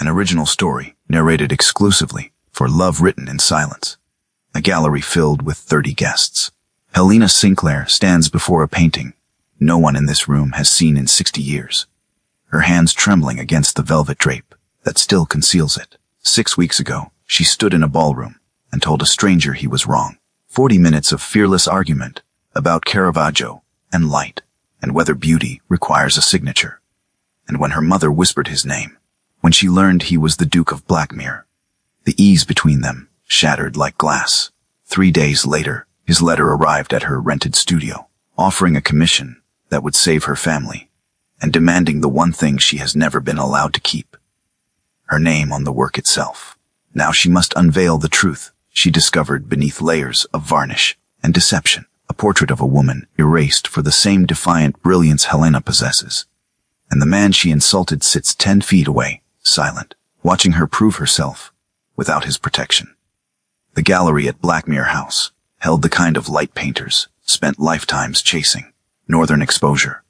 An original story, narrated exclusively for Love Written in Silence. A gallery filled with 30 guests. Helena Sinclair stands before a painting no one in this room has seen in 60 years. Her hands trembling against the velvet drape that still conceals it. 6 weeks ago, she stood in a ballroom and told a stranger he was wrong. 40 minutes of fearless argument about Caravaggio and light and whether beauty requires a signature. And when her mother whispered his name, when she learned he was the Duke of Blackmere, the ease between them shattered like glass. 3 days later, his letter arrived at her rented studio, offering a commission that would save her family and demanding the one thing she has never been allowed to keep: her name on the work itself. Now she must unveil the truth she discovered beneath layers of varnish and deception, a portrait of a woman erased for the same defiant brilliance Helena possesses. And the man she insulted sits 10 feet away, silent, watching her prove herself without his protection. The gallery at Blackmere House held the kind of light painters spent lifetimes chasing: northern exposure,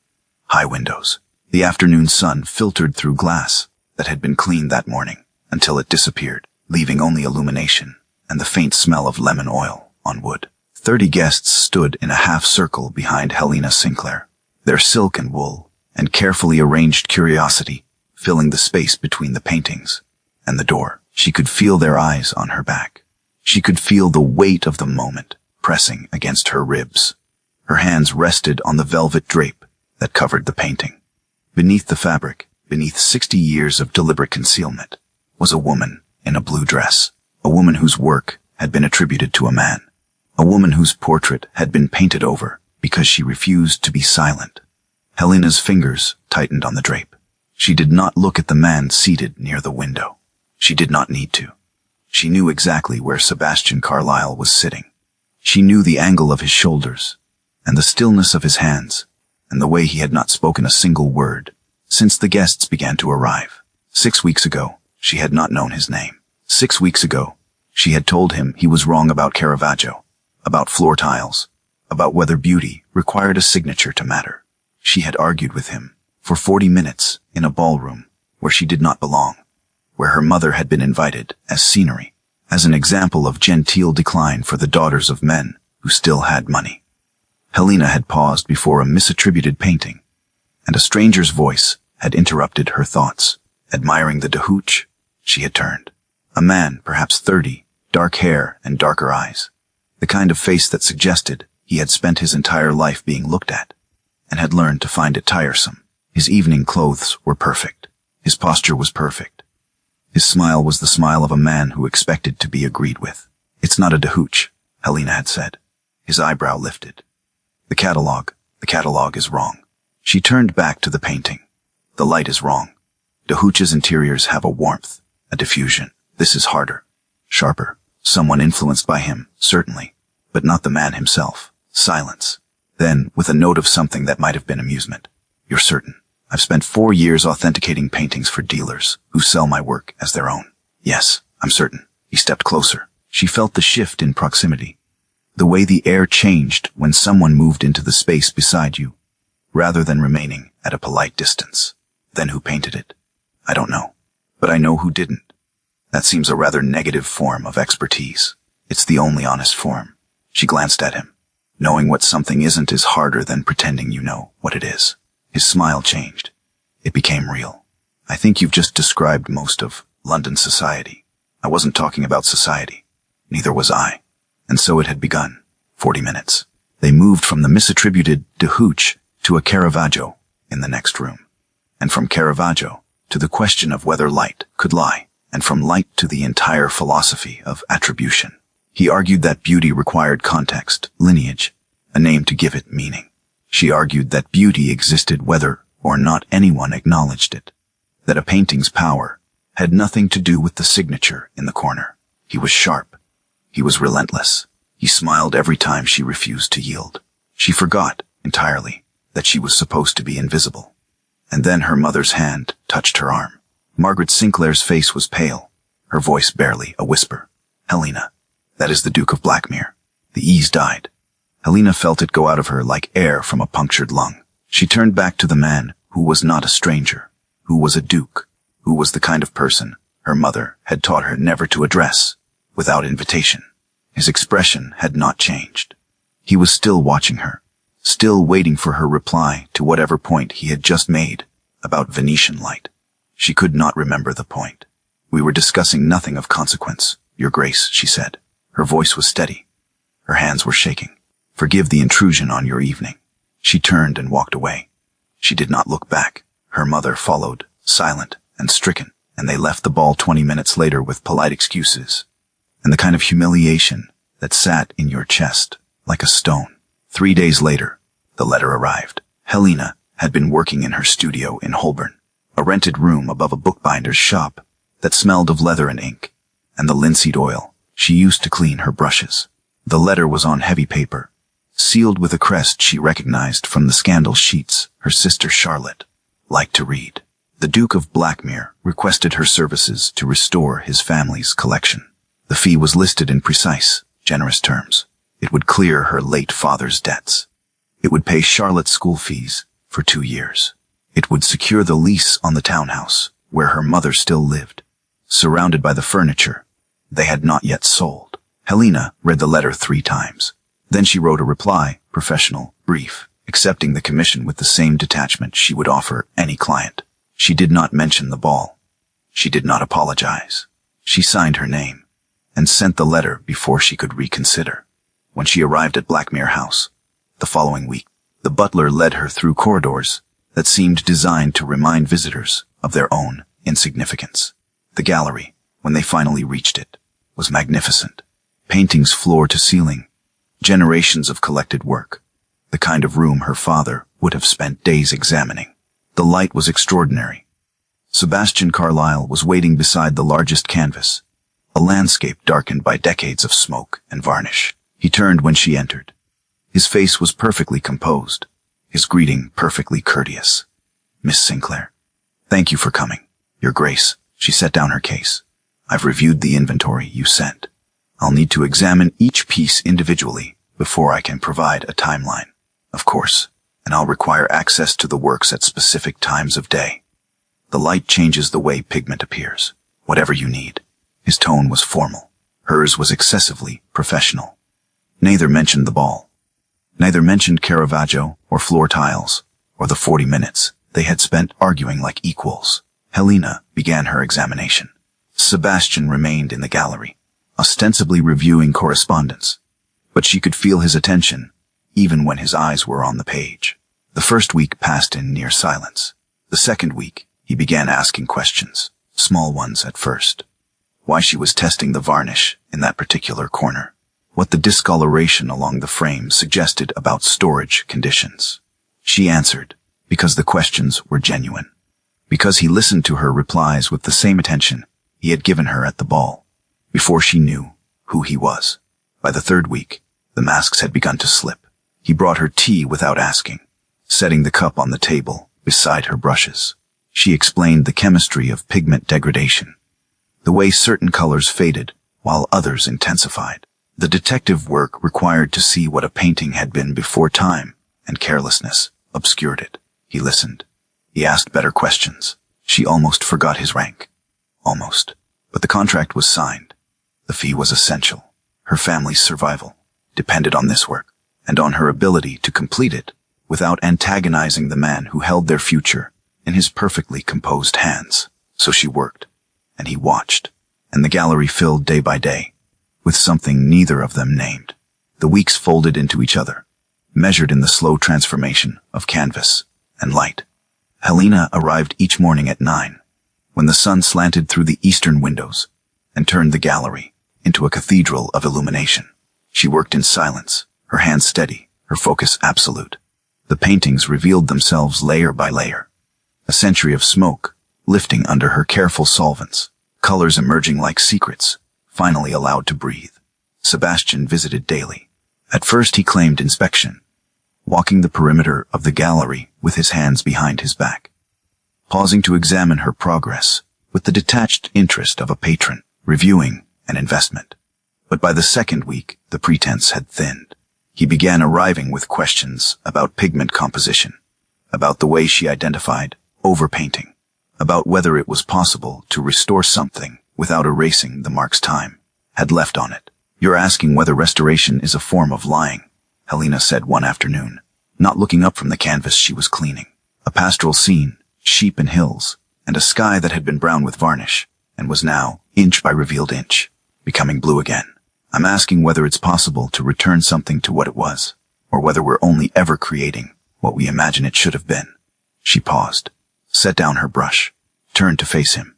high windows. The afternoon sun filtered through glass that had been cleaned that morning until it disappeared, leaving only illumination and the faint smell of lemon oil on wood. 30 guests stood in a half-circle behind Helena Sinclair, their silk and wool and carefully arranged curiosity filling the space between the paintings and the door. She could feel their eyes on her back. She could feel the weight of the moment pressing against her ribs. Her hands rested on the velvet drape that covered the painting. Beneath the fabric, beneath 60 years of deliberate concealment, was a woman in a blue dress, a woman whose work had been attributed to a man, a woman whose portrait had been painted over because she refused to be silent. Helena's fingers tightened on the drape. She did not look at the man seated near the window. She did not need to. She knew exactly where Sebastian Carlyle was sitting. She knew the angle of his shoulders, and the stillness of his hands, and the way he had not spoken a single word since the guests began to arrive. 6 weeks ago, she had not known his name. 6 weeks ago, she had told him he was wrong about Caravaggio, about floor tiles, about whether beauty required a signature to matter. She had argued with him for 40 minutes in a ballroom where she did not belong, where her mother had been invited as scenery, as an example of genteel decline for the daughters of men who still had money. Helena had paused before a misattributed painting, and a stranger's voice had interrupted her thoughts. Admiring the Duchesses, she had turned. A man, perhaps 30, dark hair and darker eyes, the kind of face that suggested he had spent his entire life being looked at, and had learned to find it tiresome. His evening clothes were perfect. His posture was perfect. His smile was the smile of a man who expected to be agreed with. "It's not a Duchesse," Helena had said. His eyebrow lifted. The catalog is wrong." She turned back to the painting. "The light is wrong. Duchesses' interiors have a warmth, a diffusion. This is harder, sharper. Someone influenced by him, certainly, but not the man himself." Silence. Then, with a note of something that might have been amusement, "You're certain? I've spent 4 years authenticating paintings for dealers who sell my work as their own." "Yes, I'm certain." He stepped closer. She felt the shift in proximity, the way the air changed when someone moved into the space beside you, rather than remaining at a polite distance. "Then who painted it?" "I don't know, but I know who didn't." That seems a rather negative form of expertise. It's the only honest form. She glanced at him. Knowing what something isn't is harder than pretending you know what it is. His smile changed. It became real. "I think you've just described most of London society." "I wasn't talking about society." Neither was I. And so it had begun. 40 minutes. They moved from the misattributed Duchesse to a Caravaggio in the next room. And from Caravaggio to the question of whether light could lie. And from light to the entire philosophy of attribution. He argued that beauty required context, lineage, a name to give it meaning. She argued that beauty existed whether or not anyone acknowledged it, that a painting's power had nothing to do with the signature in the corner. He was sharp. He was relentless. He smiled every time she refused to yield. She forgot entirely that she was supposed to be invisible. And then her mother's hand touched her arm. Margaret Sinclair's face was pale, her voice barely a whisper. "Helena, that is the Duke of Blackmere." The ease died. Helena felt it go out of her like air from a punctured lung. She turned back to the man who was not a stranger, who was a duke, who who was the kind of person her mother had taught her never to address without invitation. His expression had not changed. He was still watching her, still waiting for her reply to whatever point he had just made about Venetian light. She could not remember the point. "We were discussing nothing of consequence, Your Grace," she said. Her voice was steady. Her hands were shaking. "Forgive the intrusion on your evening." She turned and walked away. She did not look back. Her mother followed, silent and stricken, and they left the ball 20 minutes later with polite excuses, and the kind of humiliation that sat in your chest like a stone. 3 days later, the letter arrived. Helena had been working in her studio in Holborn, a rented room above a bookbinder's shop that smelled of leather and ink, and the linseed oil she used to clean her brushes. The letter was on heavy paper, sealed with a crest she recognized from the scandal sheets her sister Charlotte liked to read. The Duke of Blackmere requested her services to restore his family's collection. The fee was listed in precise, generous terms. It would clear her late father's debts. It would pay Charlotte's school fees for 2 years. It would secure the lease on the townhouse where her mother still lived, surrounded by the furniture they had not yet sold. Helena read the letter 3 times. Then she wrote a reply, professional, brief, accepting the commission with the same detachment she would offer any client. She did not mention the ball. She did not apologize. She signed her name and sent the letter before she could reconsider. When she arrived at Blackmere House the following week, the butler led her through corridors that seemed designed to remind visitors of their own insignificance. The gallery, when they finally reached it, was magnificent. Paintings floor to ceiling, generations of collected work, the kind of room her father would have spent days examining. The light was extraordinary. Sebastian Carlyle was waiting beside the largest canvas, a landscape darkened by decades of smoke and varnish. He turned when she entered. His face was perfectly composed, his greeting perfectly courteous. "Miss Sinclair, thank you for coming." "Your Grace." She set down her case. "I've reviewed the inventory you sent. I'll need to examine each piece individually before I can provide a timeline. Of course, and I'll require access to the works at specific times of day. The light changes the way pigment appears. Whatever you need." His tone was formal. Hers was excessively professional. Neither mentioned the ball. Neither mentioned Caravaggio or floor tiles or the 40 minutes they had spent arguing like equals. Helena began her examination. Sebastian remained in the gallery, ostensibly reviewing correspondence, but she could feel his attention even when his eyes were on the page. The first week passed in near silence. The second week, he began asking questions, small ones at first. Why she was testing the varnish in that particular corner. What the discoloration along the frame suggested about storage conditions. She answered, because the questions were genuine. Because he listened to her replies with the same attention he had given her at the ball, before she knew who he was. By the third week, the masks had begun to slip. He brought her tea without asking, setting the cup on the table beside her brushes. She explained the chemistry of pigment degradation, the way certain colors faded while others intensified. The detective work required to see what a painting had been before time and carelessness obscured it. He listened. He asked better questions. She almost forgot his rank. Almost. But the contract was signed. The fee was essential. Her family's survival depended on this work, and on her ability to complete it without antagonizing the man who held their future in his perfectly composed hands. So she worked, and he watched, and the gallery filled day by day with something neither of them named. The weeks folded into each other, measured in the slow transformation of canvas and light. Helena arrived each morning at 9, when the sun slanted through the eastern windows and turned the gallery into a cathedral of illumination. She worked in silence, her hands steady, her focus absolute. The paintings revealed themselves layer by layer, a century of smoke lifting under her careful solvents, colors emerging like secrets, finally allowed to breathe. Sebastian visited daily. At first he claimed inspection, walking the perimeter of the gallery with his hands behind his back, pausing to examine her progress with the detached interest of a patron reviewing an investment. But by the second week, the pretense had thinned. He began arriving with questions about pigment composition, about the way she identified overpainting, about whether it was possible to restore something without erasing the marks time had left on it. "You're asking whether restoration is a form of lying," Helena said one afternoon, not looking up from the canvas she was cleaning. A pastoral scene, sheep and hills, and a sky that had been brown with varnish, and was now, inch by revealed inch, becoming blue again. "I'm asking whether it's possible to return something to what it was, or whether we're only ever creating what we imagine it should have been." She paused, set down her brush, turned to face him.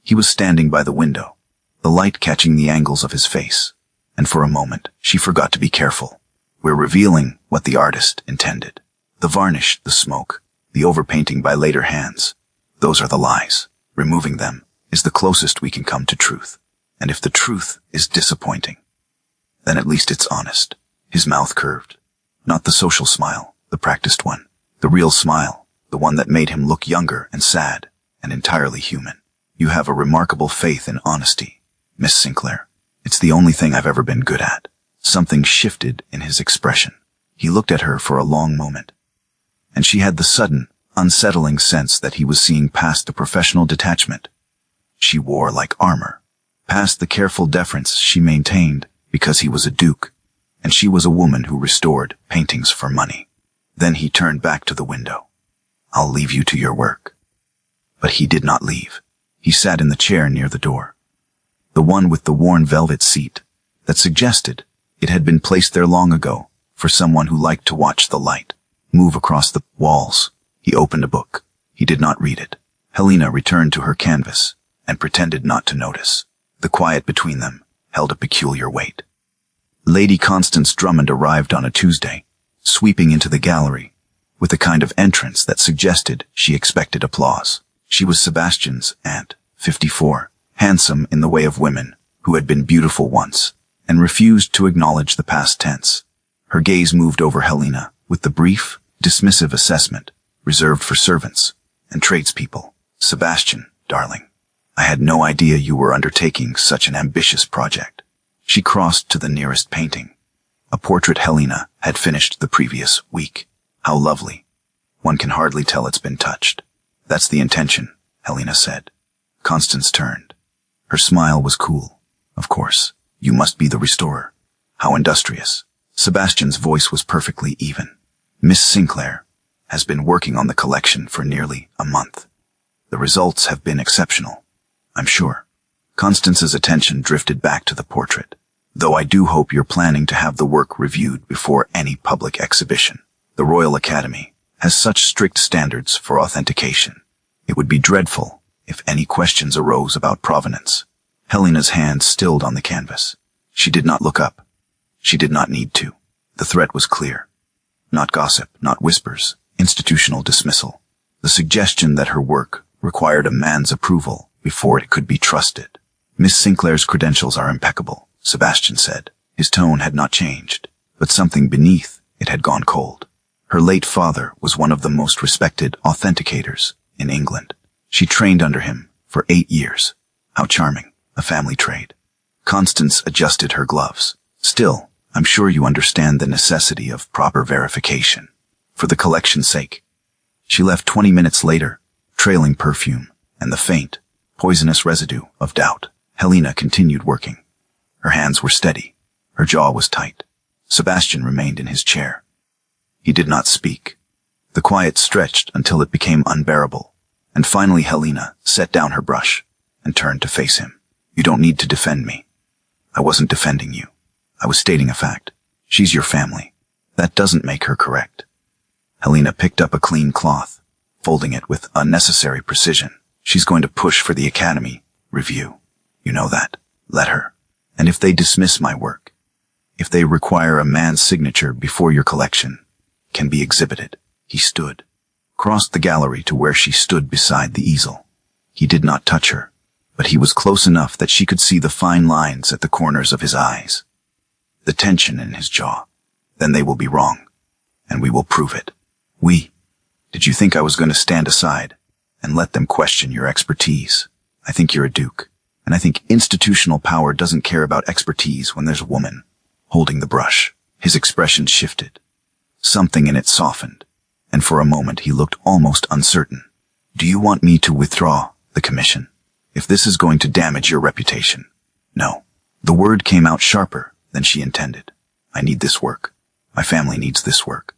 He was standing by the window, the light catching the angles of his face, and for a moment she forgot to be careful. "We're revealing what the artist intended. The varnish, the smoke, the overpainting by later hands, those are the lies. Removing them is the closest we can come to truth. And if the truth is disappointing, then at least it's honest." His mouth curved. Not the social smile, the practiced one. The real smile, the one that made him look younger and sad and entirely human. "You have a remarkable faith in honesty, Miss Sinclair. It's the only thing I've ever been good at." Something shifted in his expression. He looked at her for a long moment, and she had the sudden, unsettling sense that he was seeing past the professional detachment she wore like armor, past the careful deference she maintained because he was a duke, and she was a woman who restored paintings for money. Then he turned back to the window. "I'll leave you to your work." But he did not leave. He sat in the chair near the door, the one with the worn velvet seat that suggested it had been placed there long ago for someone who liked to watch the light move across the walls. He opened a book. He did not read it. Helena returned to her canvas and pretended not to notice. The quiet between them held a peculiar weight. Lady Constance Drummond arrived on a Tuesday, sweeping into the gallery with a kind of entrance that suggested she expected applause. She was Sebastian's aunt, 54, handsome in the way of women who had been beautiful once and refused to acknowledge the past tense. Her gaze moved over Helena with the brief, dismissive assessment reserved for servants and tradespeople. "Sebastian, darling, I had no idea you were undertaking such an ambitious project." She crossed to the nearest painting, a portrait Helena had finished the previous week. "How lovely. One can hardly tell it's been touched." "That's the intention," Helena said. Constance turned. Her smile was cool. "Of course, you must be the restorer. How industrious." Sebastian's voice was perfectly even. "Miss Sinclair has been working on the collection for nearly a month. The results have been exceptional, I'm sure." Constance's attention drifted back to the portrait. "Though I do hope you're planning to have the work reviewed before any public exhibition. The Royal Academy has such strict standards for authentication. It would be dreadful if any questions arose about provenance." Helena's hand stilled on the canvas. She did not look up. She did not need to. The threat was clear. Not gossip, not whispers, institutional dismissal. The suggestion that her work required a man's approval before it could be trusted. "Miss Sinclair's credentials are impeccable," Sebastian said. His tone had not changed, but something beneath it had gone cold. Her late father was one of the most respected authenticators in England. She trained under him for 8 years. How charming, a family trade. Constance adjusted her gloves. "Still, I'm sure you understand the necessity of proper verification. For the collection's sake." She left 20 minutes later, trailing perfume and the faint, poisonous residue of doubt. Helena continued working. Her hands were steady. Her jaw was tight. Sebastian remained in his chair. He did not speak. The quiet stretched until it became unbearable, and finally Helena set down her brush and turned to face him. "You don't need to defend me. I wasn't defending you. I was stating a fact. She's your family. That doesn't make her correct." Helena picked up a clean cloth, folding it with unnecessary precision. "She's going to push for the Academy review. You know that. Let her. And if they dismiss my work, if they require a man's signature before your collection can be exhibited." He stood, crossed the gallery to where she stood beside the easel. He did not touch her, but he was close enough that she could see the fine lines at the corners of his eyes, the tension in his jaw. "Then they will be wrong, and we will prove it." Did you think I was going to stand aside and let them question your expertise? I think you're a duke, and I think institutional power doesn't care about expertise when there's a woman holding the brush. His expression shifted. Something in it softened, and for a moment he looked almost uncertain. Do you want me to withdraw the commission? If this is going to damage your reputation. No. The word came out sharper than she intended. I need this work. My family needs this work.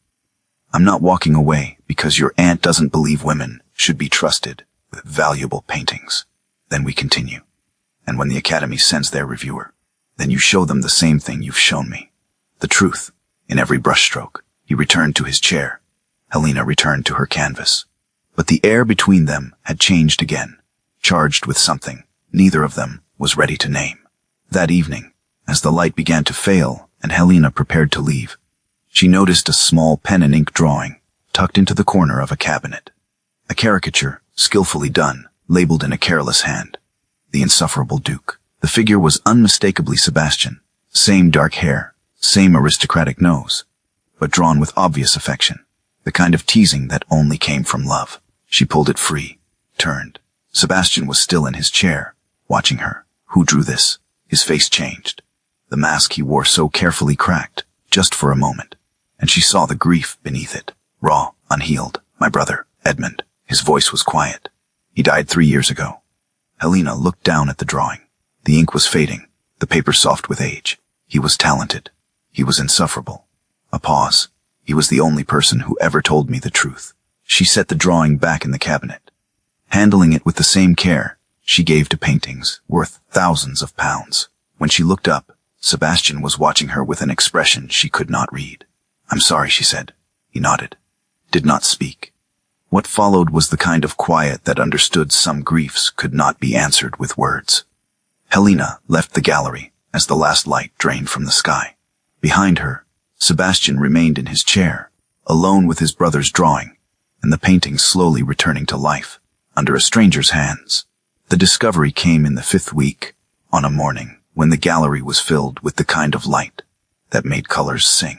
I'm not walking away because your aunt doesn't believe women should be trusted with valuable paintings. Then we continue. And when the Academy sends their reviewer, then you show them the same thing you've shown me. The truth, in every brushstroke. He returned to his chair. Helena returned to her canvas. But the air between them had changed again, charged with something neither of them was ready to name. That evening, as the light began to fail and Helena prepared to leave, she noticed a small pen and ink drawing tucked into the corner of a cabinet. A caricature, skillfully done, labeled in a careless hand. The insufferable Duke. The figure was unmistakably Sebastian. Same dark hair, same aristocratic nose, but drawn with obvious affection. The kind of teasing that only came from love. She pulled it free, turned. Sebastian was still in his chair, watching her. Who drew this? His face changed. The mask he wore so carefully cracked, just for a moment, and she saw the grief beneath it. Raw, unhealed. My brother, Edmund. His voice was quiet. He died 3 years ago. Helena looked down at the drawing. The ink was fading, the paper soft with age. He was talented. He was insufferable. A pause. He was the only person who ever told me the truth. She set the drawing back in the cabinet. Handling it with the same care she gave to paintings worth thousands of pounds. When she looked up, Sebastian was watching her with an expression she could not read. I'm sorry, she said. He nodded. Did not speak. What followed was the kind of quiet that understood some griefs could not be answered with words. Helena left the gallery as the last light drained from the sky. Behind her, Sebastian remained in his chair, alone with his brother's drawing, and the painting slowly returning to life, under a stranger's hands. The discovery came in the 5th week, on a morning when the gallery was filled with the kind of light that made colors sing.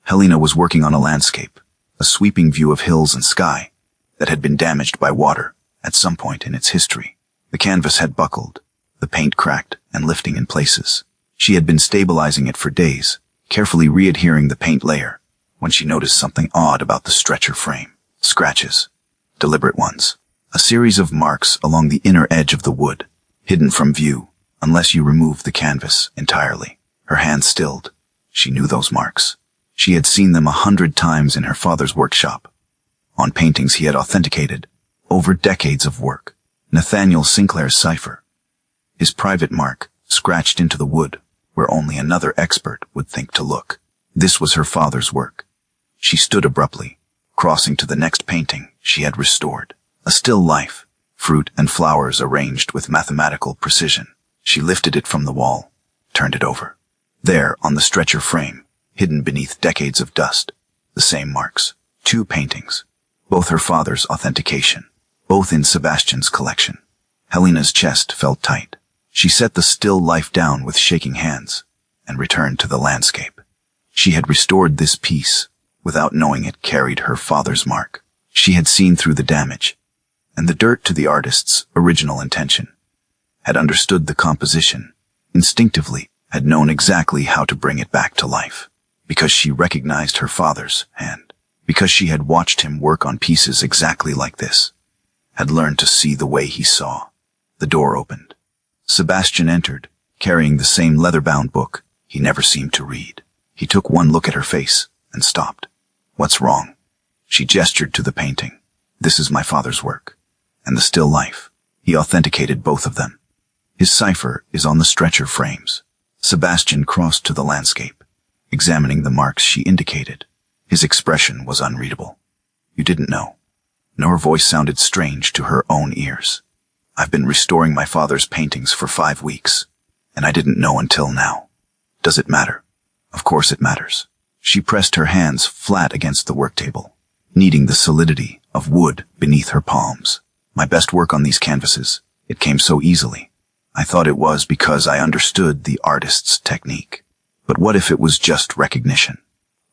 Helena was working on a landscape, a sweeping view of hills and sky that had been damaged by water at some point in its history. The canvas had buckled, the paint cracked and lifting in places. She had been stabilizing it for days, carefully re-adhering the paint layer, when she noticed something odd about the stretcher frame. Scratches. Deliberate ones. A series of marks along the inner edge of the wood, hidden from view, unless you remove the canvas entirely. Her hand stilled. She knew those marks. She had seen them 100 times in her father's workshop, on paintings he had authenticated, over decades of work. Nathaniel Sinclair's cipher. His private mark, scratched into the wood, where only another expert would think to look. This was her father's work. She stood abruptly, crossing to the next painting she had restored. A still life, fruit and flowers arranged with mathematical precision. She lifted it from the wall, turned it over. There, on the stretcher frame, hidden beneath decades of dust, the same marks. 2 paintings, both her father's authentication, both in Sebastian's collection. Helena's chest felt tight. She set the still life down with shaking hands and returned to the landscape. She had restored this piece, without knowing it carried her father's mark. She had seen through the damage and the dirt to the artist's original intention, had understood the composition, instinctively had known exactly how to bring it back to life, because she recognized her father's hand, because she had watched him work on pieces exactly like this, had learned to see the way he saw. The door opened. Sebastian entered, carrying the same leather-bound book he never seemed to read. He took one look at her face and stopped. What's wrong? She gestured to the painting. This is my father's work. And the still life. He authenticated both of them. His cipher is on the stretcher frames. Sebastian crossed to the landscape, examining the marks she indicated. His expression was unreadable. You didn't know. Her voice sounded strange to her own ears. I've been restoring my father's paintings for 5 weeks, and I didn't know until now. Does it matter? Of course it matters. She pressed her hands flat against the work table, kneading the solidity of wood beneath her palms. My best work on these canvases, it came so easily. I thought it was because I understood the artist's technique. But what if it was just recognition?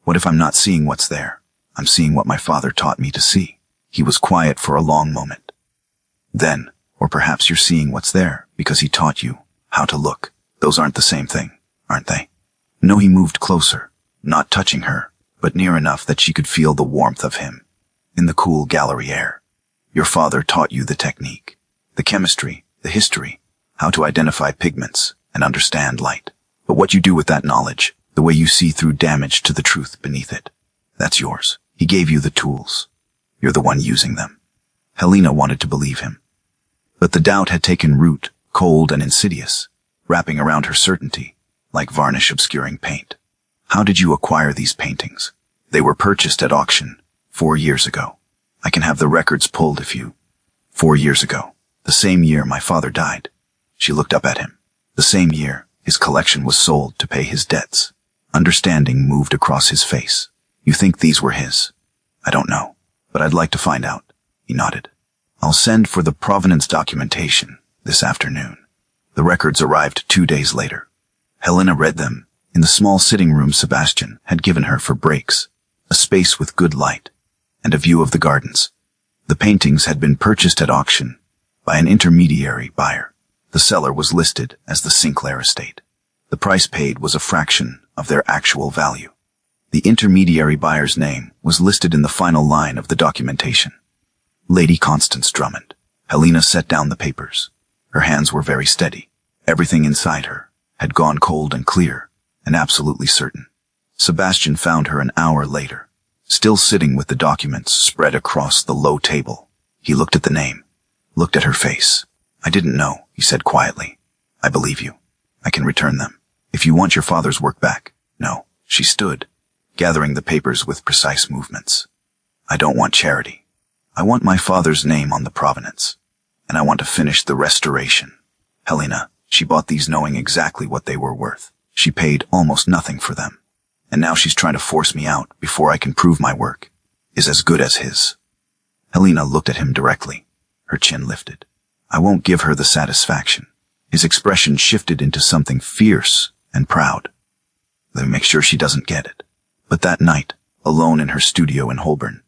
What if I'm not seeing what's there? I'm seeing what my father taught me to see. He was quiet for a long moment. Then, or perhaps you're seeing what's there because he taught you how to look. Those aren't the same thing, aren't they? No, he moved closer, not touching her, but near enough that she could feel the warmth of him in the cool gallery air. Your father taught you the technique, the chemistry, the history, how to identify pigments and understand light. But what you do with that knowledge, the way you see through damage to the truth beneath it, that's yours. He gave you the tools. You're the one using them. Helena wanted to believe him. But the doubt had taken root, cold and insidious, wrapping around her certainty, like varnish obscuring paint. How did you acquire these paintings? They were purchased at auction 4 years ago. I can have the records pulled if you... 4 years ago, the same year my father died. She looked up at him. The same year, his collection was sold to pay his debts. Understanding moved across his face. You think these were his? I don't know, but I'd like to find out. He nodded. I'll send for the provenance documentation this afternoon. The records arrived 2 days later. Helena read them in the small sitting room Sebastian had given her for breaks, a space with good light and a view of the gardens. The paintings had been purchased at auction by an intermediary buyer. The seller was listed as the Sinclair estate. The price paid was a fraction of their actual value. The intermediary buyer's name was listed in the final line of the documentation. Lady Constance Drummond. Helena set down the papers. Her hands were very steady. Everything inside her had gone cold and clear and absolutely certain. Sebastian found her an hour later, still sitting with the documents spread across the low table. He looked at the name, looked at her face. I didn't know, he said quietly. I believe you. I can return them. If you want your father's work back. No. She stood, gathering the papers with precise movements. I don't want charity. I want my father's name on the provenance, and I want to finish the restoration. Helena, she bought these knowing exactly what they were worth. She paid almost nothing for them. And now she's trying to force me out before I can prove my work is as good as his. Helena looked at him directly, her chin lifted. I won't give her the satisfaction. His expression shifted into something fierce and proud. Let me make sure she doesn't get it. But that night, alone in her studio in Holborn,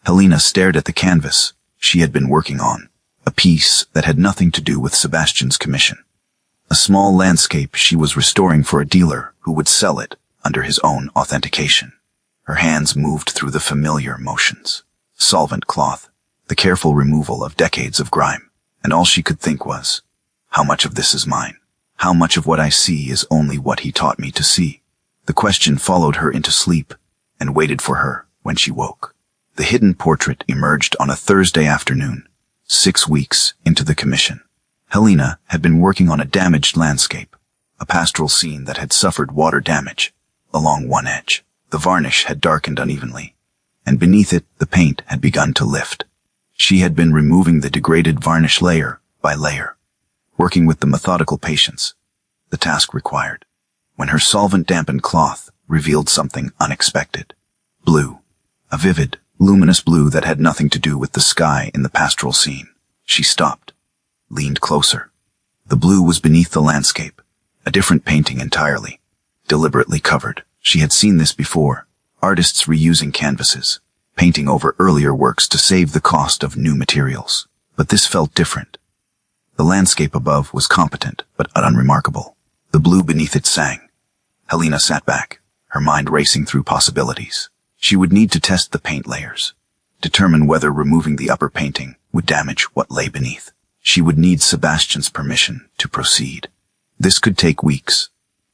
Helena stared at the canvas she had been working on, a piece that had nothing to do with Sebastian's commission. A small landscape she was restoring for a dealer who would sell it under his own authentication. Her hands moved through the familiar motions. Solvent cloth, the careful removal of decades of grime, and all she could think was, how much of this is mine? How much of what I see is only what he taught me to see? The question followed her into sleep and waited for her when she woke. The hidden portrait emerged on a Thursday afternoon, 6 weeks into the commission. Helena had been working on a damaged landscape, a pastoral scene that had suffered water damage along one edge. The varnish had darkened unevenly, and beneath it the paint had begun to lift. She had been removing the degraded varnish layer by layer, working with the methodical patience the task required, when her solvent-dampened cloth revealed something unexpected. Blue, a vivid, luminous blue that had nothing to do with the sky in the pastoral scene. She stopped, leaned closer. The blue was beneath the landscape, a different painting entirely, deliberately covered. She had seen this before, artists reusing canvases, painting over earlier works to save the cost of new materials. But this felt different. The landscape above was competent, but unremarkable. The blue beneath it sang. Helena sat back, her mind racing through possibilities. She would need to test the paint layers, determine whether removing the upper painting would damage what lay beneath. She would need Sebastian's permission to proceed. This could take weeks.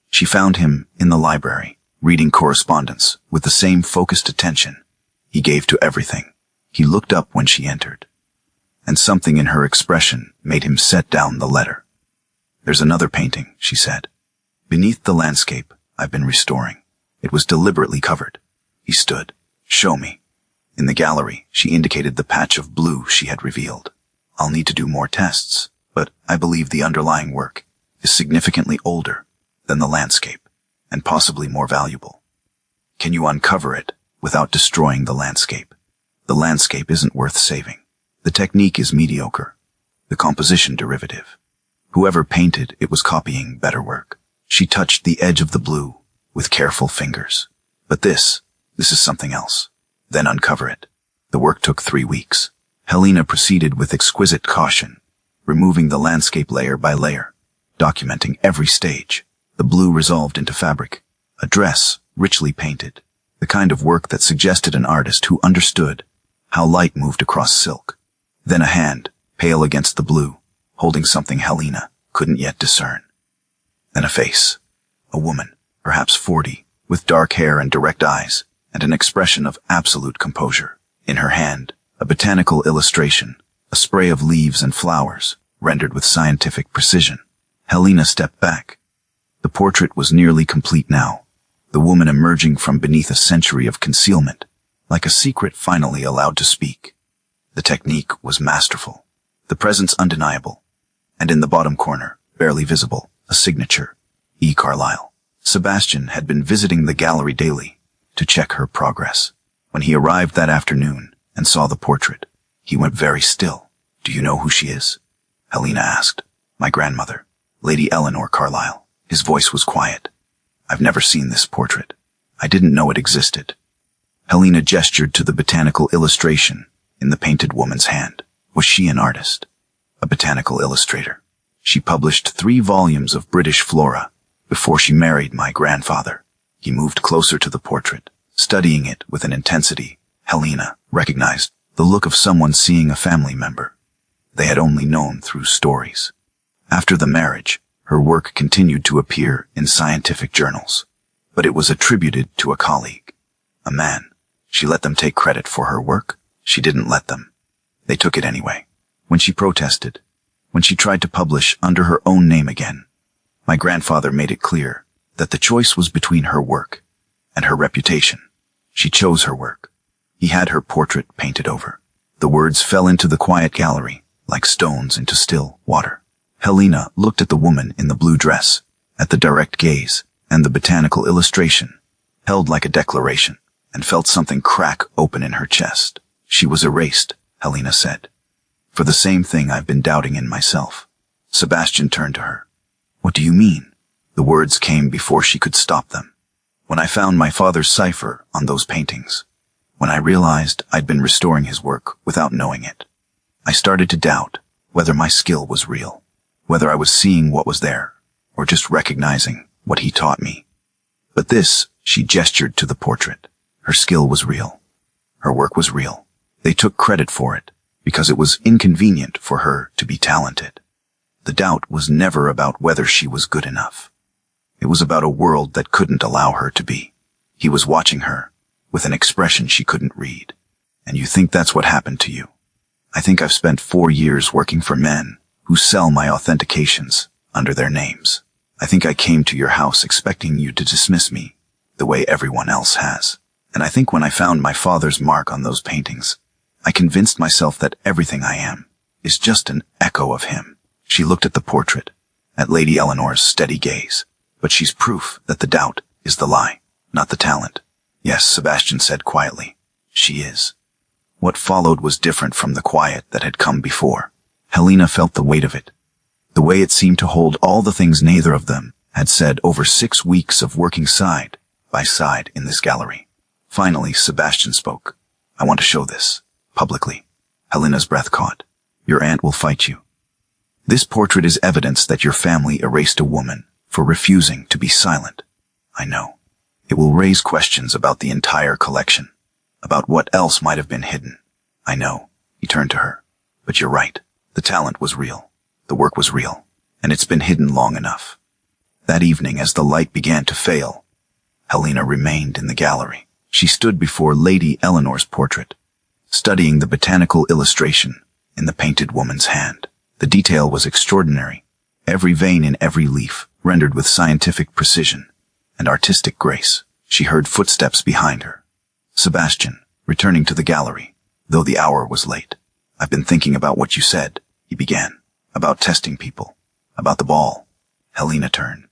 She found him in the library, reading correspondence with the same focused attention he gave to everything. He looked up when she entered, and something in her expression made him set down the letter. There's another painting, she said. Beneath the landscape I've been restoring. It was deliberately covered. He stood. Show me. In the gallery, she indicated the patch of blue she had revealed. I'll need to do more tests, but I believe the underlying work is significantly older than the landscape, and possibly more valuable. Can you uncover it without destroying the landscape? The landscape isn't worth saving. The technique is mediocre, the composition derivative. Whoever painted it was copying better work. She touched the edge of the blue with careful fingers. But this is something else. Then uncover it. The work took 3 weeks. Helena proceeded with exquisite caution, removing the landscape layer by layer, documenting every stage. The blue resolved into fabric, a dress richly painted, the kind of work that suggested an artist who understood how light moved across silk. Then a hand, pale against the blue, holding something Helena couldn't yet discern. Then a face. A woman, perhaps 40, with dark hair and direct eyes, and an expression of absolute composure. In her hand, a botanical illustration, a spray of leaves and flowers, rendered with scientific precision. Helena stepped back. The portrait was nearly complete now, the woman emerging from beneath a century of concealment, like a secret finally allowed to speak. The technique was masterful, the presence undeniable, and in the bottom corner, barely visible, a signature, E. Carlyle. Sebastian had been visiting the gallery daily to check her progress. When he arrived that afternoon and saw the portrait, he went very still. "Do you know who she is?" Helena asked. "My grandmother, Lady Eleanor Carlyle." His voice was quiet. "I've never seen this portrait. I didn't know it existed." Helena gestured to the botanical illustration in the painted woman's hand. Was she an artist? A botanical illustrator? She published 3 volumes of British flora before she married my grandfather. He moved closer to the portrait, studying it with an intensity Helena recognized, the look of someone seeing a family member they had only known through stories. After the marriage, her work continued to appear in scientific journals, but it was attributed to a colleague, a man. She let them take credit for her work. She didn't let them. They took it anyway. When she protested, when she tried to publish under her own name again, my grandfather made it clear that the choice was between her work and her reputation. She chose her work. He had her portrait painted over. The words fell into the quiet gallery like stones into still water. Helena looked at the woman in the blue dress, at the direct gaze, and the botanical illustration, held like a declaration, and felt something crack open in her chest. She was erased, Helena said. For the same thing I've been doubting in myself. Sebastian turned to her. What do you mean? The words came before she could stop them. When I found my father's cipher on those paintings, when I realized I'd been restoring his work without knowing it, I started to doubt whether my skill was real, whether I was seeing what was there, or just recognizing what he taught me. But this, she gestured to the portrait. Her skill was real. Her work was real. They took credit for it, because it was inconvenient for her to be talented. The doubt was never about whether she was good enough. It was about a world that couldn't allow her to be. He was watching her, with an expression she couldn't read. And you think that's what happened to you? I think I've spent 4 years working for men who sell my authentications under their names. I think I came to your house expecting you to dismiss me, the way everyone else has. And I think when I found my father's mark on those paintings, I convinced myself that everything I am is just an echo of him. She looked at the portrait, at Lady Eleanor's steady gaze. But she's proof that the doubt is the lie, not the talent. Yes, Sebastian said quietly. She is. What followed was different from the quiet that had come before. Helena felt the weight of it, the way it seemed to hold all the things neither of them had said over 6 weeks of working side by side in this gallery. Finally, Sebastian spoke. I want to show this, publicly. Helena's breath caught. Your aunt will fight you. This portrait is evidence that your family erased a woman for refusing to be silent. I know. It will raise questions about the entire collection, about what else might have been hidden. I know. He turned to her. But you're right. The talent was real. The work was real. And it's been hidden long enough. That evening, as the light began to fail, Helena remained in the gallery. She stood before Lady Eleanor's portrait, studying the botanical illustration in the painted woman's hand. The detail was extraordinary. Every vein in every leaf rendered with scientific precision and artistic grace. She heard footsteps behind her. Sebastian, returning to the gallery, though the hour was late. I've been thinking about what you said, he began. About testing people. About the ball. Helena turned.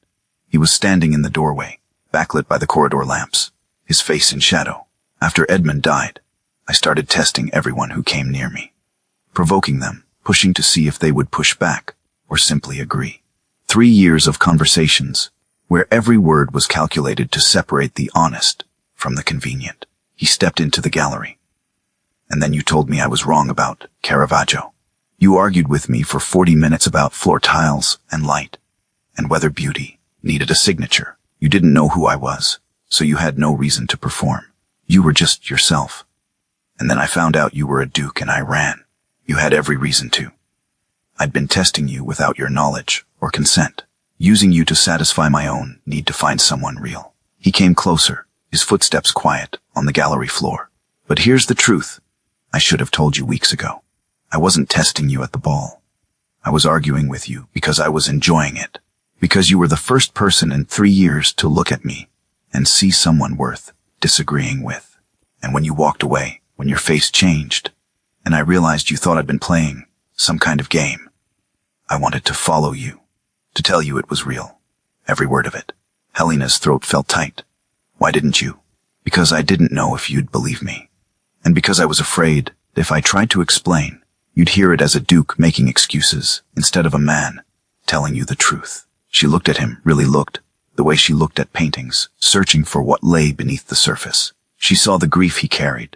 He was standing in the doorway, backlit by the corridor lamps, his face in shadow. After Edmund died, I started testing everyone who came near me, provoking them, pushing to see if they would push back or simply agree. 3 years of conversations, where every word was calculated to separate the honest from the convenient. He stepped into the gallery. And then you told me I was wrong about Caravaggio. You argued with me for 40 minutes about floor tiles and light, and whether beauty needed a signature. You didn't know who I was, so you had no reason to perform. You were just yourself. And then I found out you were a duke and I ran. You had every reason to. I'd been testing you without your knowledge or consent, using you to satisfy my own need to find someone real. He came closer, his footsteps quiet, on the gallery floor. But here's the truth. I should have told you weeks ago. I wasn't testing you at the ball. I was arguing with you because I was enjoying it. Because you were the first person in 3 years to look at me and see someone worth disagreeing with. And when you walked away, when your face changed, and I realized you thought I'd been playing some kind of game, I wanted to follow you, to tell you it was real. Every word of it. Helena's throat felt tight. Why didn't you? Because I didn't know if you'd believe me. And because I was afraid that if I tried to explain, you'd hear it as a duke making excuses instead of a man telling you the truth. She looked at him, really looked, the way she looked at paintings, searching for what lay beneath the surface. She saw the grief he carried,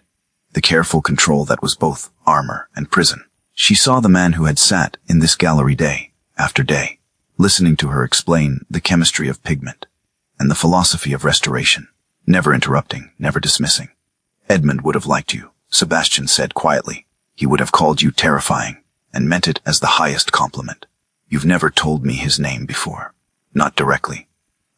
the careful control that was both armor and prison. She saw the man who had sat in this gallery day after day, listening to her explain the chemistry of pigment and the philosophy of restoration, never interrupting, never dismissing. Edmund would have liked you, Sebastian said quietly. He would have called you terrifying and meant it as the highest compliment. You've never told me his name before. Not directly.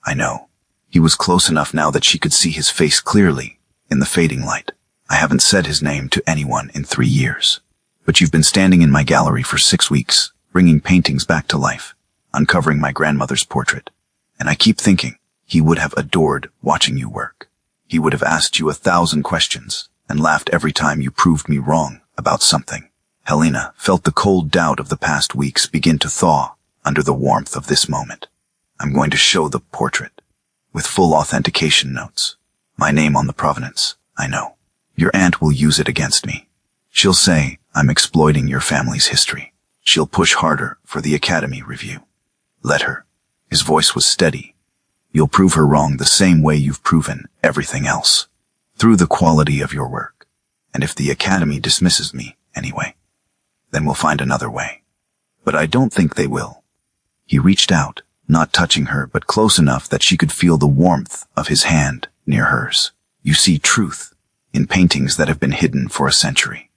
I know. He was close enough now that she could see his face clearly in the fading light. I haven't said his name to anyone in 3 years. But you've been standing in my gallery for 6 weeks, bringing paintings back to life, uncovering my grandmother's portrait. And I keep thinking he would have adored watching you work. He would have asked you 1,000 questions and laughed every time you proved me wrong about something. Helena felt the cold doubt of the past weeks begin to thaw under the warmth of this moment. I'm going to show the portrait, with full authentication notes. My name on the provenance, I know. Your aunt will use it against me. She'll say I'm exploiting your family's history. She'll push harder for the Academy review. Let her. His voice was steady. You'll prove her wrong the same way you've proven everything else, through the quality of your work. And if the Academy dismisses me anyway, then we'll find another way. But I don't think they will. He reached out, not touching her, but close enough that she could feel the warmth of his hand near hers. You see truth in paintings that have been hidden for a century.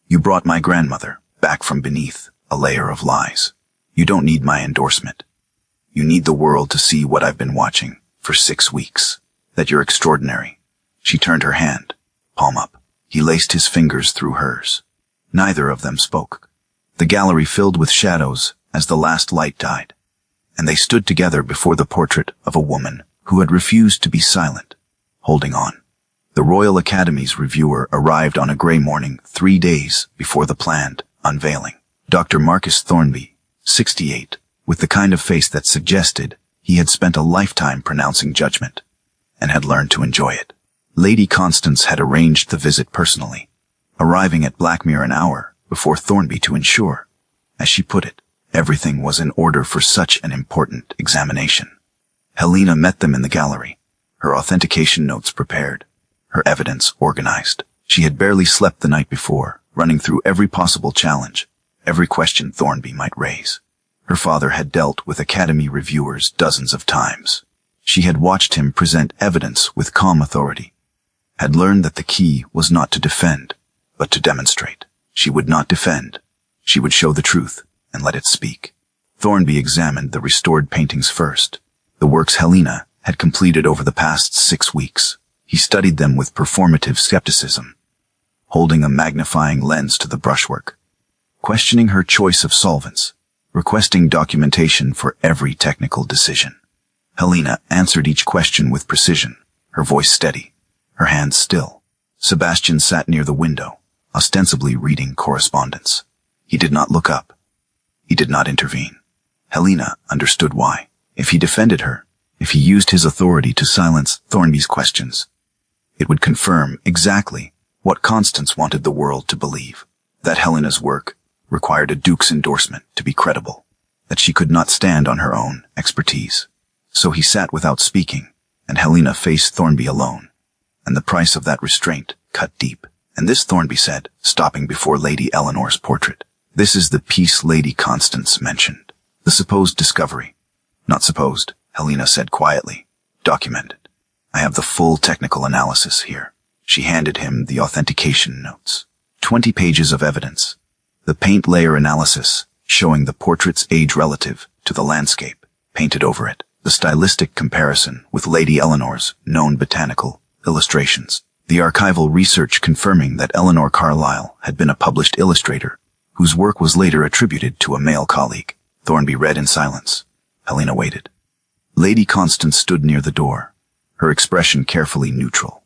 You brought my grandmother back from beneath a layer of lies. You don't need my endorsement. You need the world to see what I've been watching for 6 weeks. That you're extraordinary. She turned her hand, palm up. He laced his fingers through hers. Neither of them spoke. The gallery filled with shadows as the last light died, and they stood together before the portrait of a woman who had refused to be silent, holding on. The Royal Academy's reviewer arrived on a gray morning 3 days before the planned unveiling. Dr. Marcus Thornby, 68, with the kind of face that suggested he had spent a lifetime pronouncing judgment and had learned to enjoy it. Lady Constance had arranged the visit personally, arriving at Blackmere an hour before Thornby to ensure, as she put it, everything was in order for such an important examination. Helena met them in the gallery, her authentication notes prepared, her evidence organized. She had barely slept the night before, running through every possible challenge, every question Thornby might raise. Her father had dealt with Academy reviewers dozens of times. She had watched him present evidence with calm authority, had learned that the key was not to defend, but to demonstrate. She would not defend. She would show the truth and let it speak. Thornby examined the restored paintings first, the works Helena had completed over the past 6 weeks. He studied them with performative skepticism, holding a magnifying lens to the brushwork, questioning her choice of solvents, requesting documentation for every technical decision. Helena answered each question with precision, her voice steady, her hands still. Sebastian sat near the window, ostensibly reading correspondence. He did not look up. He did not intervene. Helena understood why. If he defended her, if he used his authority to silence Thornby's questions, it would confirm exactly what Constance wanted the world to believe, that Helena's work required a duke's endorsement to be credible, that she could not stand on her own expertise. So he sat without speaking, and Helena faced Thornby alone, and the price of that restraint cut deep. And this, Thornby said, stopping before Lady Eleanor's portrait, this is the piece Lady Constance mentioned. The supposed discovery. Not supposed, Helena said quietly. Documented. I have the full technical analysis here. She handed him the authentication notes. 20 pages of evidence. The paint layer analysis, showing the portrait's age relative to the landscape painted over it. The stylistic comparison with Lady Eleanor's known botanical illustrations. The archival research confirming that Eleanor Carlyle had been a published illustrator, whose work was later attributed to a male colleague. Thornby read in silence. Helena waited. Lady Constance stood near the door, her expression carefully neutral.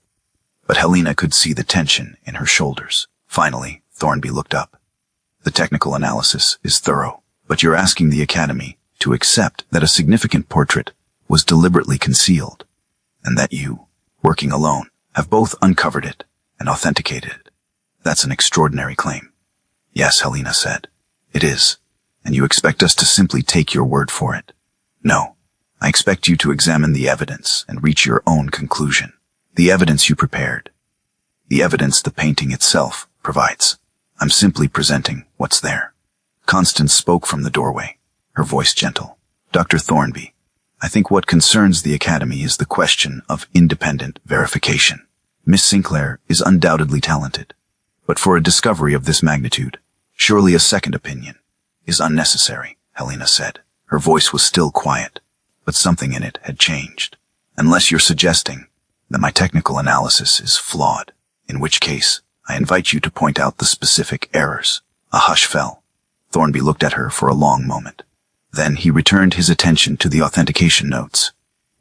But Helena could see the tension in her shoulders. Finally, Thornby looked up. The technical analysis is thorough, but you're asking the Academy to accept that a significant portrait was deliberately concealed, and that you, working alone, have both uncovered it and authenticated it. That's an extraordinary claim. Yes, Helena said. It is, and you expect us to simply take your word for it. No, I expect you to examine the evidence and reach your own conclusion. The evidence you prepared. The evidence the painting itself provides. I'm simply presenting what's there. Constance spoke from the doorway, her voice gentle. Dr. Thornby, I think what concerns the Academy is the question of independent verification. Miss Sinclair is undoubtedly talented, but for a discovery of this magnitude, surely a second opinion is unnecessary, Helena said. Her voice was still quiet, but something in it had changed. Unless you're suggesting that my technical analysis is flawed, in which case I invite you to point out the specific errors. A hush fell. Thornby looked at her for a long moment. Then he returned his attention to the authentication notes,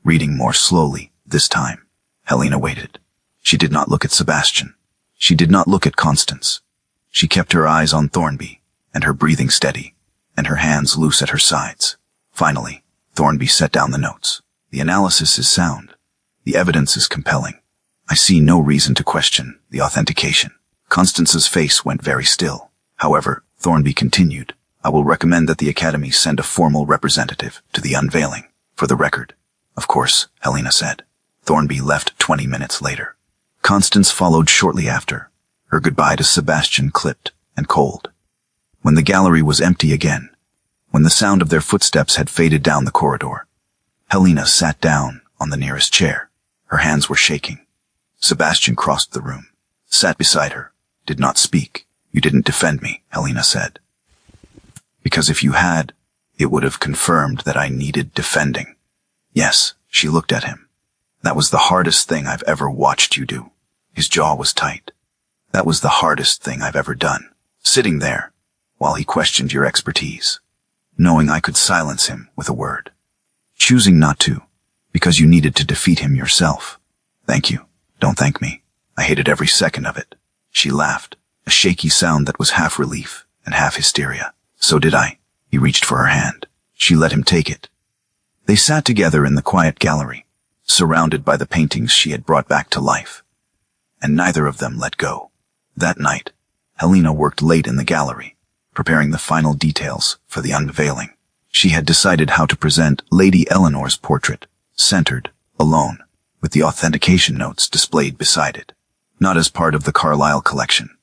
reading more slowly this time. Helena waited. She did not look at Sebastian. She did not look at Constance. She kept her eyes on Thornby, and her breathing steady, and her hands loose at her sides. Finally, Thornby set down the notes. The analysis is sound. The evidence is compelling. I see no reason to question the authentication. Constance's face went very still. However, Thornby continued. I will recommend that the Academy send a formal representative to the unveiling. For the record. Of course, Helena said. Thornby left 20 minutes later. Constance followed shortly after, her goodbye to Sebastian clipped and cold. When the gallery was empty again, when the sound of their footsteps had faded down the corridor, Helena sat down on the nearest chair. Her hands were shaking. Sebastian crossed the room, sat beside her, did not speak. You didn't defend me, Helena said. Because if you had, it would have confirmed that I needed defending. Yes, she looked at him. That was the hardest thing I've ever watched you do. His jaw was tight. That was the hardest thing I've ever done. Sitting there, while he questioned your expertise, knowing I could silence him with a word. Choosing not to, because you needed to defeat him yourself. Thank you. Don't thank me. I hated every second of it. She laughed, a shaky sound that was half relief and half hysteria. So did I. He reached for her hand. She let him take it. They sat together in the quiet gallery, surrounded by the paintings she had brought back to life. And neither of them let go. That night, Helena worked late in the gallery, preparing the final details for the unveiling. She had decided how to present Lady Eleanor's portrait, centered, alone, with the authentication notes displayed beside it. Not as part of the Carlyle collection,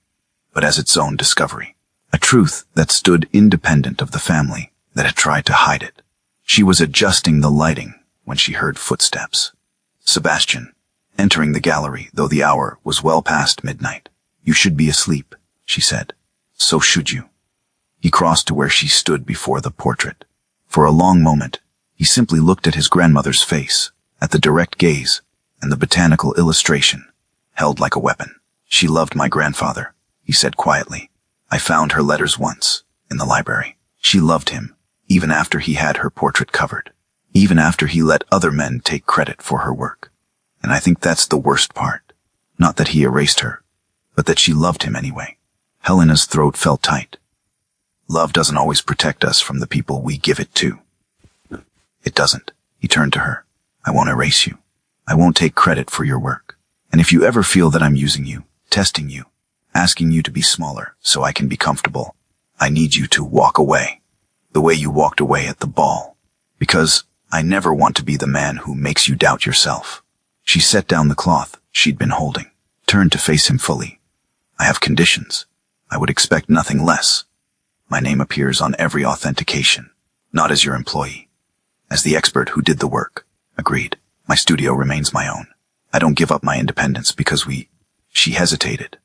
but as its own discovery. A truth that stood independent of the family that had tried to hide it. She was adjusting the lighting when she heard footsteps. Sebastian, entering the gallery, though the hour was well past midnight. You should be asleep, she said. So should you. He crossed to where she stood before the portrait. For a long moment, he simply looked at his grandmother's face, at the direct gaze, and the botanical illustration, held like a weapon. She loved my grandfather, he said quietly. I found her letters once, in the library. She loved him, even after he had her portrait covered, even after he let other men take credit for her work. And I think that's the worst part. Not that he erased her, but that she loved him anyway. Helena's throat felt tight. Love doesn't always protect us from the people we give it to. It doesn't. He turned to her. I won't erase you. I won't take credit for your work. And if you ever feel that I'm using you, testing you, asking you to be smaller so I can be comfortable, I need you to walk away, the way you walked away at the ball. Because I never want to be the man who makes you doubt yourself. She set down the cloth she'd been holding, turned to face him fully. I have conditions. I would expect nothing less. My name appears on every authentication, not as your employee, as the expert who did the work. Agreed. My studio remains my own. I don't give up my independence because she hesitated.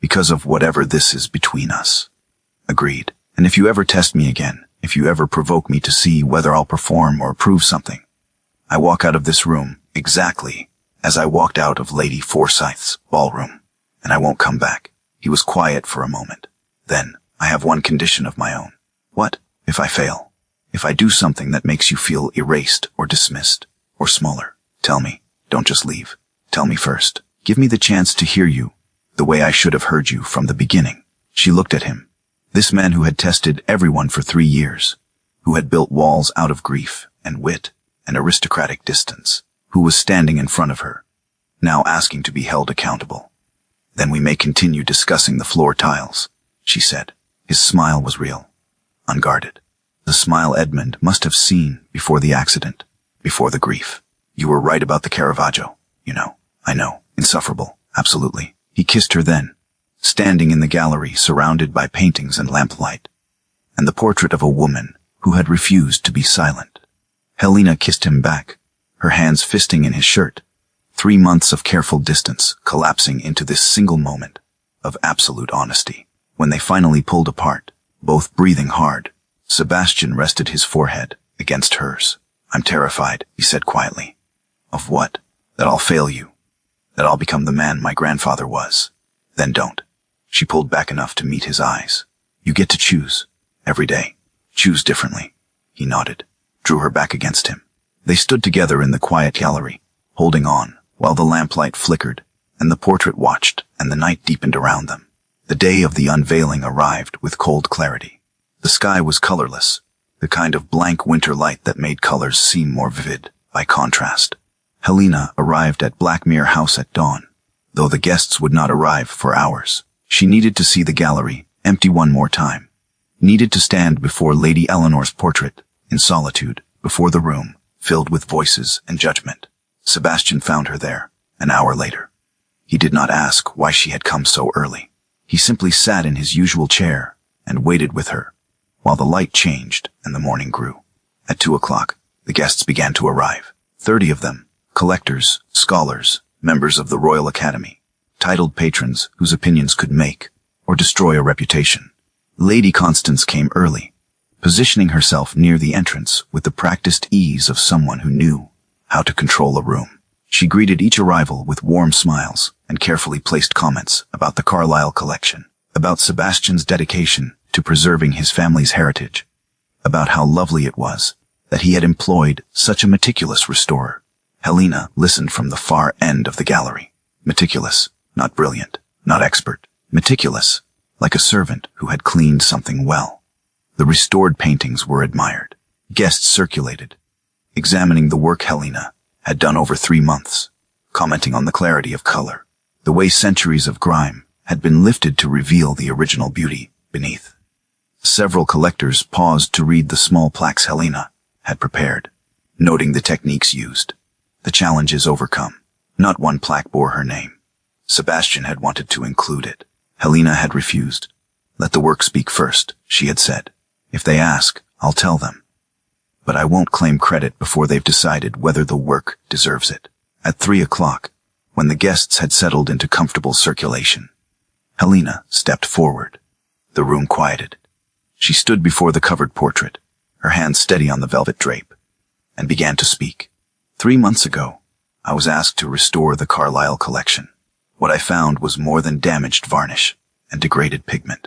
Because of whatever this is between us. Agreed. And if you ever test me again, if you ever provoke me to see whether I'll perform or prove something, I walk out of this room exactly as I walked out of Lady Forsyth's ballroom, and I won't come back. He was quiet for a moment. Then, I have one condition of my own. What? If I fail? If I do something that makes you feel erased or dismissed or smaller, tell me. Don't just leave. Tell me first. Give me the chance to hear you the way I should have heard you from the beginning. She looked at him. This man who had tested everyone for 3 years, who had built walls out of grief and wit and aristocratic distance, who was standing in front of her, now asking to be held accountable. Then we may continue discussing the floor tiles, she said. His smile was real, unguarded. The smile Edmund must have seen before the accident, before the grief. You were right about the Caravaggio, you know. I know. Insufferable. Absolutely. He kissed her then, standing in the gallery surrounded by paintings and lamplight, and the portrait of a woman who had refused to be silent. Helena kissed him back, her hands fisting in his shirt, 3 months of careful distance collapsing into this single moment of absolute honesty. When they finally pulled apart, both breathing hard, Sebastian rested his forehead against hers. I'm terrified, he said quietly. Of what? That I'll fail you. That I'll become the man my grandfather was. Then don't. She pulled back enough to meet his eyes. You get to choose. Every day. Choose differently. He nodded, drew her back against him. They stood together in the quiet gallery, holding on, while the lamplight flickered, and the portrait watched, and the night deepened around them. The day of the unveiling arrived with cold clarity. The sky was colorless, the kind of blank winter light that made colors seem more vivid by contrast. Helena arrived at Blackmere House at dawn, though the guests would not arrive for hours. She needed to see the gallery empty one more time, needed to stand before Lady Eleanor's portrait, in solitude, before the room, filled with voices and judgment. Sebastian found her there, an hour later. He did not ask why she had come so early. He simply sat in his usual chair and waited with her, while the light changed and the morning grew. At 2 o'clock, the guests began to arrive. 30 of them, collectors, scholars, members of the Royal Academy, titled patrons whose opinions could make or destroy a reputation. Lady Constance came early, positioning herself near the entrance with the practiced ease of someone who knew how to control a room. She greeted each arrival with warm smiles and carefully placed comments about the Carlisle collection, about Sebastian's dedication to preserving his family's heritage, about how lovely it was that he had employed such a meticulous restorer. Helena listened from the far end of the gallery. Meticulous, not brilliant, not expert. Meticulous, like a servant who had cleaned something well. The restored paintings were admired. Guests circulated, examining the work Helena had done over 3 months, commenting on the clarity of color, the way centuries of grime had been lifted to reveal the original beauty beneath. Several collectors paused to read the small plaques Helena had prepared, noting the techniques used, the challenges overcome. Not one plaque bore her name. Sebastian had wanted to include it. Helena had refused. Let the work speak first, she had said. If they ask, I'll tell them. But I won't claim credit before they've decided whether the work deserves it. At 3 o'clock, when the guests had settled into comfortable circulation, Helena stepped forward. The room quieted. She stood before the covered portrait, her hands steady on the velvet drape, and began to speak. 3 months ago, I was asked to restore the Carlisle collection. What I found was more than damaged varnish and degraded pigment.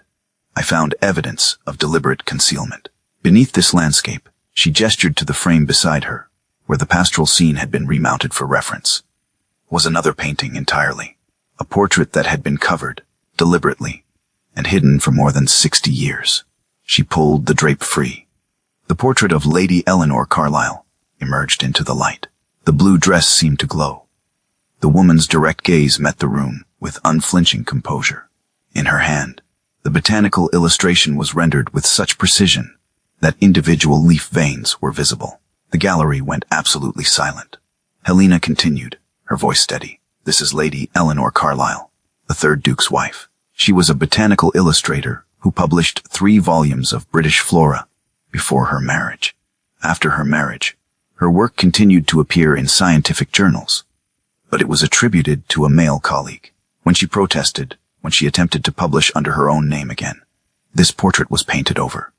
I found evidence of deliberate concealment. Beneath this landscape, she gestured to the frame beside her, where the pastoral scene had been remounted for reference, was another painting entirely, a portrait that had been covered, deliberately, and hidden for more than 60 years. She pulled the drape free. The portrait of Lady Eleanor Carlisle emerged into the light. The blue dress seemed to glow. The woman's direct gaze met the room with unflinching composure. In her hand, the botanical illustration was rendered with such precision that individual leaf veins were visible. The gallery went absolutely silent. Helena continued, her voice steady. This is Lady Eleanor Carlisle, the 3rd Duke's wife. She was a botanical illustrator who published 3 volumes of British flora before her marriage. After her marriage, her work continued to appear in scientific journals, but it was attributed to a male colleague. When she protested, when she attempted to publish under her own name again, This portrait was painted over.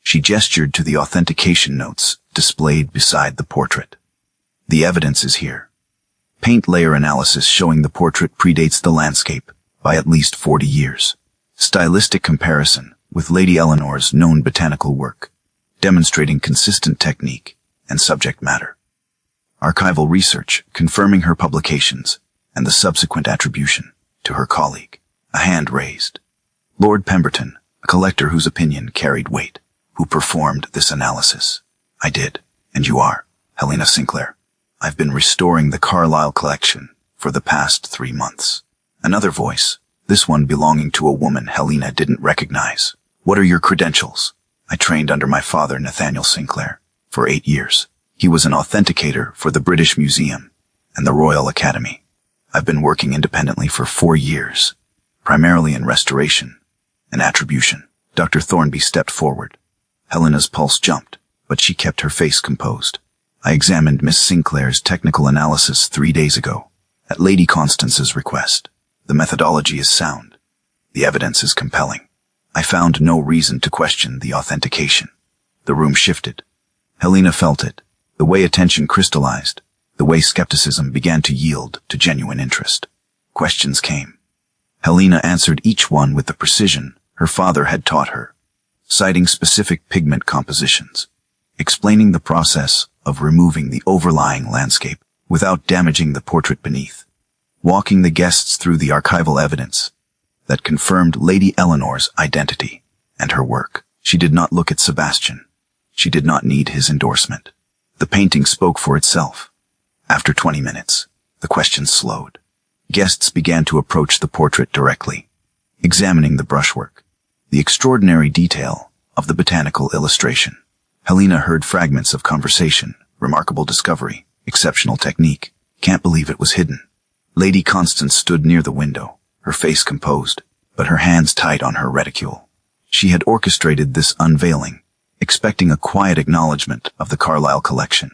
She gestured to the authentication notes displayed beside the portrait. The evidence is here. Paint layer analysis showing the portrait predates the landscape by at least 40 years. Stylistic comparison with Lady Eleanor's known botanical work, demonstrating consistent technique and subject matter. Archival research confirming her publications and the subsequent attribution to her colleague. A hand raised. Lord Pemberton, a collector whose opinion carried weight, who performed this analysis. I did, and you are, Helena Sinclair. I've been restoring the Carlisle collection for the past 3 months. Another voice, this one belonging to a woman Helena didn't recognize. What are your credentials? I trained under my father, Nathaniel Sinclair, for 8 years. He was an authenticator for the British Museum and the Royal Academy. I've been working independently for 4 years, primarily in restoration and attribution. Dr. Thornby stepped forward. Helena's pulse jumped, but she kept her face composed. I examined Miss Sinclair's technical analysis 3 days ago, at Lady Constance's request. The methodology is sound. The evidence is compelling. I found no reason to question the authentication. The room shifted. Helena felt it, the way attention crystallized, the way skepticism began to yield to genuine interest. Questions came. Helena answered each one with the precision her father had taught her, citing specific pigment compositions, explaining the process of removing the overlying landscape without damaging the portrait beneath, walking the guests through the archival evidence that confirmed Lady Eleanor's identity and her work. She did not look at Sebastian. She did not need his endorsement. The painting spoke for itself. After 20 minutes, the questions slowed. Guests began to approach the portrait directly, examining the brushwork, the extraordinary detail of the botanical illustration. Helena heard fragments of conversation, remarkable discovery, exceptional technique. Can't believe it was hidden. Lady Constance stood near the window, her face composed, but her hands tight on her reticule. She had orchestrated this unveiling, expecting a quiet acknowledgement of the Carlisle collection.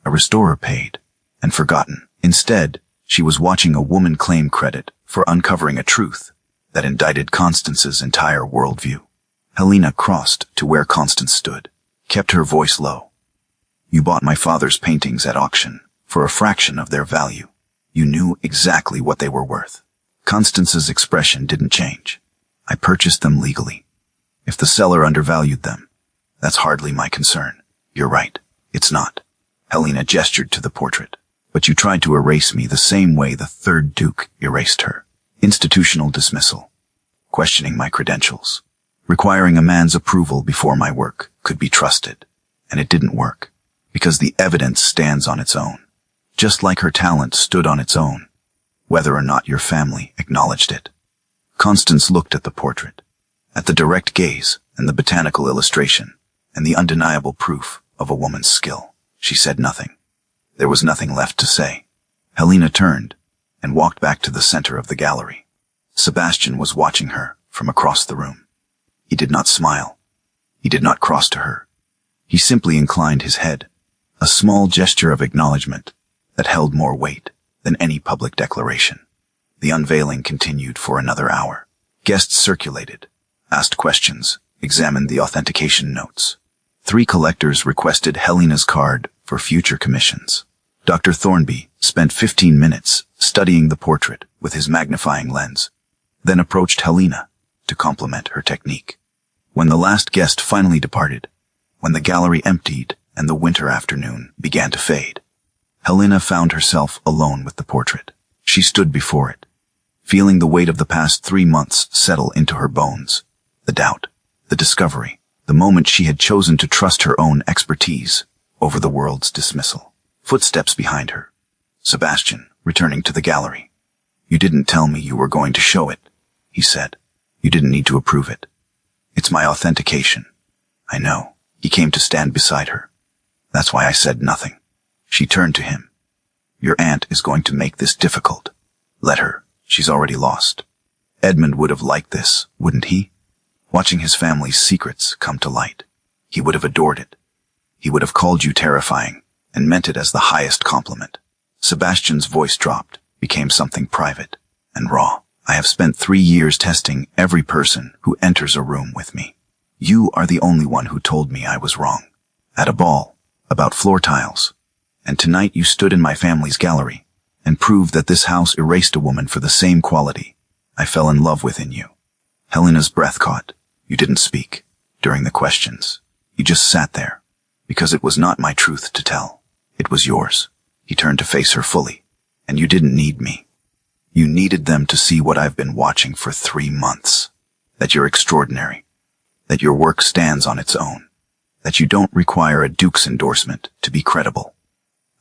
A restorer paid, and forgotten. Instead, she was watching a woman claim credit for uncovering a truth that indicted Constance's entire worldview. Helena crossed to where Constance stood, kept her voice low. You bought my father's paintings at auction for a fraction of their value. You knew exactly what they were worth. Constance's expression didn't change. I purchased them legally. If the seller undervalued them, that's hardly my concern. You're right. It's not. Helena gestured to the portrait. But you tried to erase me the same way the third Duke erased her. Institutional dismissal. Questioning my credentials. Requiring a man's approval before my work could be trusted. And it didn't work. Because the evidence stands on its own. Just like her talent stood on its own. Whether or not your family acknowledged it. Constance looked at the portrait. At the direct gaze and the botanical illustration. And the undeniable proof of a woman's skill. She said nothing. There was nothing left to say. Helena turned and walked back to the center of the gallery. Sebastian was watching her from across the room. He did not smile. He did not cross to her. He simply inclined his head, a small gesture of acknowledgement that held more weight than any public declaration. The unveiling continued for another hour. Guests circulated, asked questions, examined the authentication notes. 3 collectors requested Helena's card for future commissions. Dr. Thornby spent 15 minutes studying the portrait with his magnifying lens, then approached Helena to compliment her technique. When the last guest finally departed, when the gallery emptied and the winter afternoon began to fade, Helena found herself alone with the portrait. She stood before it, feeling the weight of the past 3 months settle into her bones. The doubt, the discovery, the moment she had chosen to trust her own expertise over the world's dismissal. Footsteps behind her. Sebastian, returning to the gallery. You didn't tell me you were going to show it, he said. You didn't need to approve it. It's my authentication. I know. He came to stand beside her. That's why I said nothing. She turned to him. Your aunt is going to make this difficult. Let her. She's already lost. Edmund would have liked this, wouldn't he? Watching his family's secrets come to light. He would have adored it. He would have called you terrifying and meant it as the highest compliment. Sebastian's voice dropped, became something private and raw. I have spent 3 years testing every person who enters a room with me. You are the only one who told me I was wrong. At a ball, about floor tiles. And tonight you stood in my family's gallery and proved that this house erased a woman for the same quality. I fell in love within you. Helena's breath caught. You didn't speak during the questions. You just sat there, because it was not my truth to tell. It was yours. He turned to face her fully. And you didn't need me. You needed them to see what I've been watching for 3 months. That you're extraordinary. That your work stands on its own. That you don't require a duke's endorsement to be credible.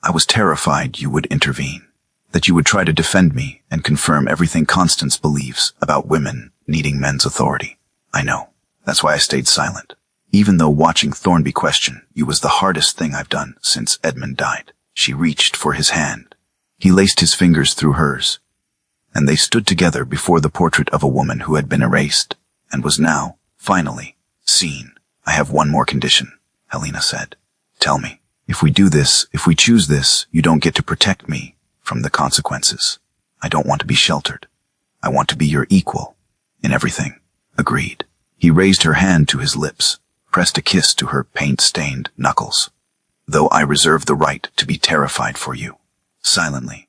I was terrified you would intervene. That you would try to defend me and confirm everything Constance believes about women needing men's authority. I know. That's why I stayed silent. Even though watching Thornby question you was the hardest thing I've done since Edmund died. She reached for his hand. He laced his fingers through hers, and they stood together before the portrait of a woman who had been erased and was now, finally, seen. I have one more condition, Helena said. Tell me, if we do this, if we choose this, you don't get to protect me from the consequences. I don't want to be sheltered. I want to be your equal in everything. Agreed. He raised her hand to his lips, pressed a kiss to her paint-stained knuckles. Though I reserve the right to be terrified for you. Silently,